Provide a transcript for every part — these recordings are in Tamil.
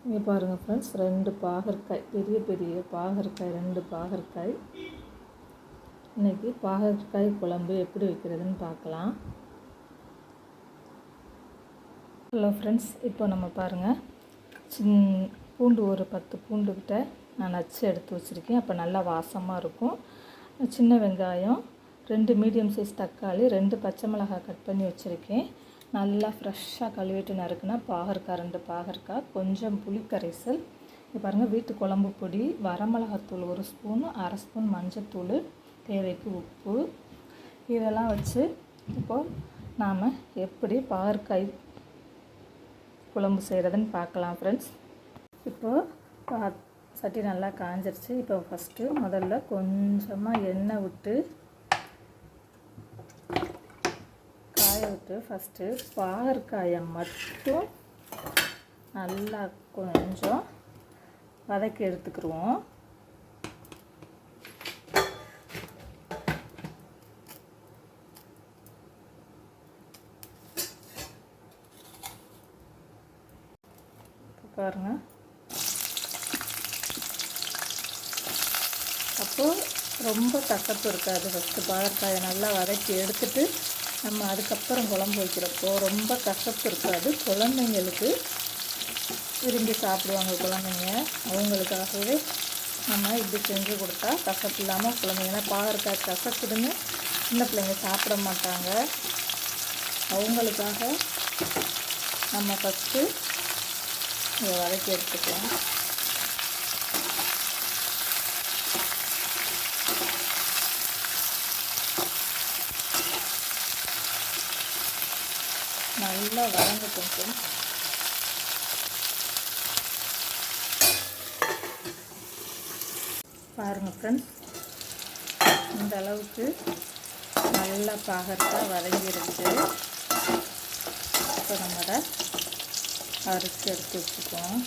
இங்கே பாருங்கள் ஃப்ரெண்ட்ஸ், 2 பாகற்காய், பெரிய பெரிய பாகற்காய், 2 பாகற்காய். இன்றைக்கி பாகற்காய் குழம்பு எப்படி வைக்கிறதுன்னு பார்க்கலாம். ஹலோ ஃப்ரெண்ட்ஸ், இப்போ நம்ம பாருங்கள், பூண்டு ஒரு 10 பூண்டுக்கிட்ட நான் நச்சு எடுத்து வச்சுருக்கேன். அப்போ நல்லா வாசமாக இருக்கும். சின்ன வெங்காயம், 2 மீடியம் சைஸ் தக்காளி, 2 பச்சை மிளகாய் கட் பண்ணி வச்சுருக்கேன். நல்லா ஃப்ரெஷ்ஷாக கழுவிட்டு நறுக்குனா பாகற்காய், 2 பாகற்காய், கொஞ்சம் புளிக்கரைசல். இது பாருங்கள், வீட்டு குழம்பு பொடி, வரமிளகாத்தூள் 1 ஸ்பூன், 1/2 ஸ்பூன் மஞ்சத்தூள், தேவைக்கு உப்பு. இதெல்லாம் வச்சு இப்போது நாம் எப்படி பாகற்காய் குழம்பு செய்கிறதுன்னு பார்க்கலாம் ஃப்ரெண்ட்ஸ். இப்போது சட்டி நல்லா காஞ்சிருச்சு. இப்போ முதல்ல கொஞ்சமாக எண்ணெய் விட்டு ஃபஸ்ட்டு பாகற்காயை மட்டும் நல்லா கொஞ்சம் வதக்கி எடுத்துக்கிடுவோம். பாருங்கள், அப்போது ரொம்ப கசப்பு இருக்காது. ஃபஸ்ட்டு பாகற்காயை நல்லா வதக்கி எடுத்துட்டு நம்ம அதுக்கப்புறம் குழம்பு வைக்கிறப்போ ரொம்ப கசப்பு இருக்காது. குழந்தைங்களுக்கு விரும்பி சாப்பிடுவாங்க. குழந்தைங்க அவங்களுக்காகவே நம்ம இப்படி செஞ்சு கொடுத்தா கசப்பு இல்லாமல் குழந்தைங்கன்னா பாகற்காய் கசப்புதுன்னு சின்ன பிள்ளைங்க சாப்பிட மாட்டாங்க. அவங்களுக்காக நம்ம ஃபஸ்ட்டு இதை வதக்கி எடுத்துக்கலாம். நல்லா வதங்கட்டும். பாருங்கள் ஃப்ரெண்ட்ஸ், இந்த அளவுக்கு நல்லா பாகற்காய் வதங்கிடுச்சு. இப்போ நம்ம அதை அரைச்சி எடுத்து வச்சுக்குவோம்.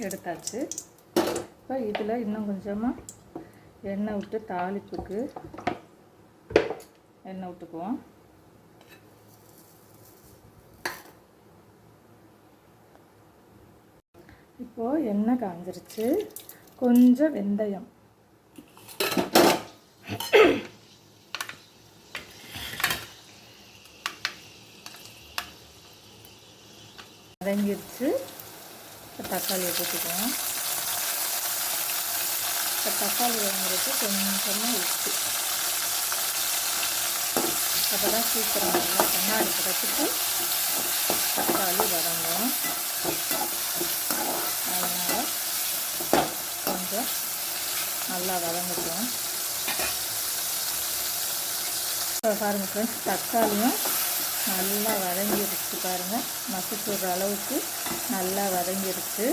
எடுத்தாச்சு. இப்போ இதில் இன்னும் கொஞ்சமாக எண்ணெய் விட்டு தாளிப்புக்கு எண்ணெய் விட்டுக்குவோம். இப்போது எண்ணெய் காஞ்சிருச்சு. கொஞ்சம் வெந்தயம், வதங்கிருச்சு. தக்காளியை போட்டுக்குவோம். இப்போ தக்காளி வதங்கிறதுக்கு கொஞ்சமாக உப்பு. அப்போ தான் சீக்கிரம் நல்லா கண்ணாடி பதத்துக்கு தக்காளி வதங்கும். அதனால் கொஞ்சம் நல்லா வதங்கட்டும். இப்போ பாருங்கள் ஃப்ரெண்ட்ஸ், தக்காளியும் நல்லா வதங்கிடுச்சு. பாருங்கள், மசிச்சுடுற அளவுக்கு நல்லா வதங்கிடுச்சு.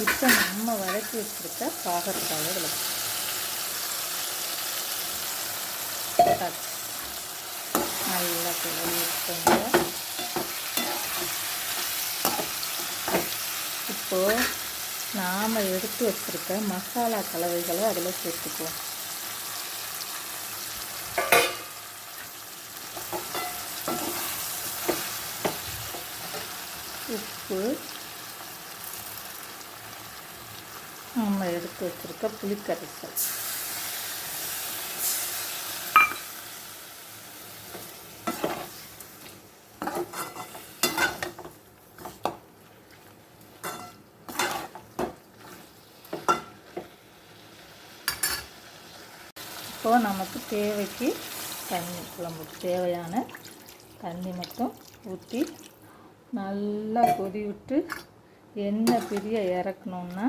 இப்போ நம்ம வதக்கி வச்சுருக்க பாகற்காய் இதில் நல்லா கிளறி வச்சுக்கோங்க. இப்போது நாம் எடுத்து வச்சுருக்க மசாலா கலவைகளை அதில் சேர்த்துக்குவோம். உப்பு, நம்ம எடுத்து வச்சுருக்க புளிக்கரைசல், இப்போது நமக்கு தேவைக்கு தண்ணி, குழம்புக்கு தேவையான தண்ணி மட்டும் ஊற்றி நல்லா கொதி விட்டு எண்ணெய் பிரிய இறக்கணுன்னா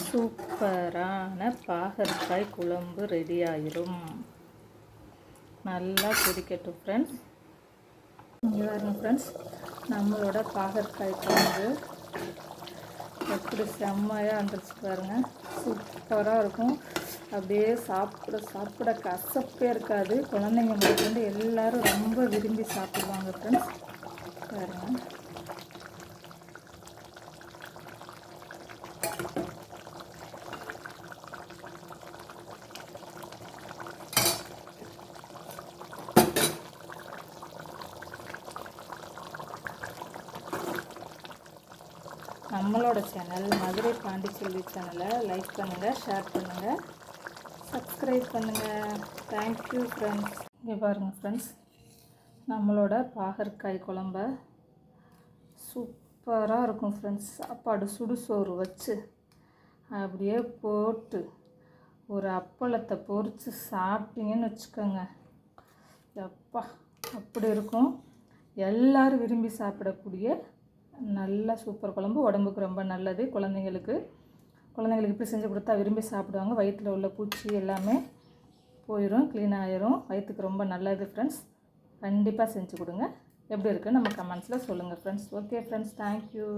சூப்பரான பாகற்காய் குழம்பு ரெடி ஆயிரும். நல்லா கொதிக்கட்டும் ஃப்ரெண்ட்ஸ். இங்கே பாருங்க ஃப்ரெண்ட்ஸ், நம்மளோட பாகற்காய் குழம்பு எப்படி செம்மையாக வந்துருச்சு பாருங்கள். சூப்பராக இருக்கும். அப்படியே சாப்பிட சாப்பிட கசப்பே இருக்காது. குழந்தைங்க முதற்கொண்டு எல்லோரும் ரொம்ப விரும்பி சாப்பிடுவாங்க ஃப்ரெண்ட்ஸ். பாருங்கள், நம்மளோட சேனல் மதுரை பாண்டிச்செல்வி சேனலை லைக் பண்ணுங்கள், ஷேர் பண்ணுங்கள், சப்ஸ்கிரைப் பண்ணுங்கள். Thank you friends. இங்கே பாருங்கள் ஃப்ரெண்ட்ஸ், நம்மளோட பாகற்காய் குழம்ப சூப்பராக இருக்கும் ஃப்ரெண்ட்ஸ். சாப்பாடு சுடுசோறு வச்சு அப்படியே போட்டு ஒரு அப்பளத்தை பொரித்து சாப்பிட்டீங்கன்னு வச்சுக்கோங்க, எப்பா அப்படி இருக்கும். எல்லோரும் விரும்பி சாப்பிடக்கூடிய நல்ல சூப்பர் குழம்பு. உடம்புக்கு ரொம்ப நல்லது. குழந்தைங்களுக்கு இப்படி செஞ்சு கொடுத்தா விரும்பி சாப்பிடுவாங்க. வயிற்றில் உள்ள பூச்சி எல்லாமே போயிடும், க்ளீன் ஆகிரும். வயிற்றுக்கு ரொம்ப நல்லது ஃப்ரெண்ட்ஸ். கண்டிப்பாக செஞ்சு கொடுங்க. எப்படி இருக்குன்னு நம்ம கமெண்ட்ஸில் சொல்லுங்கள் ஃப்ரெண்ட்ஸ். Okay friends, thank you.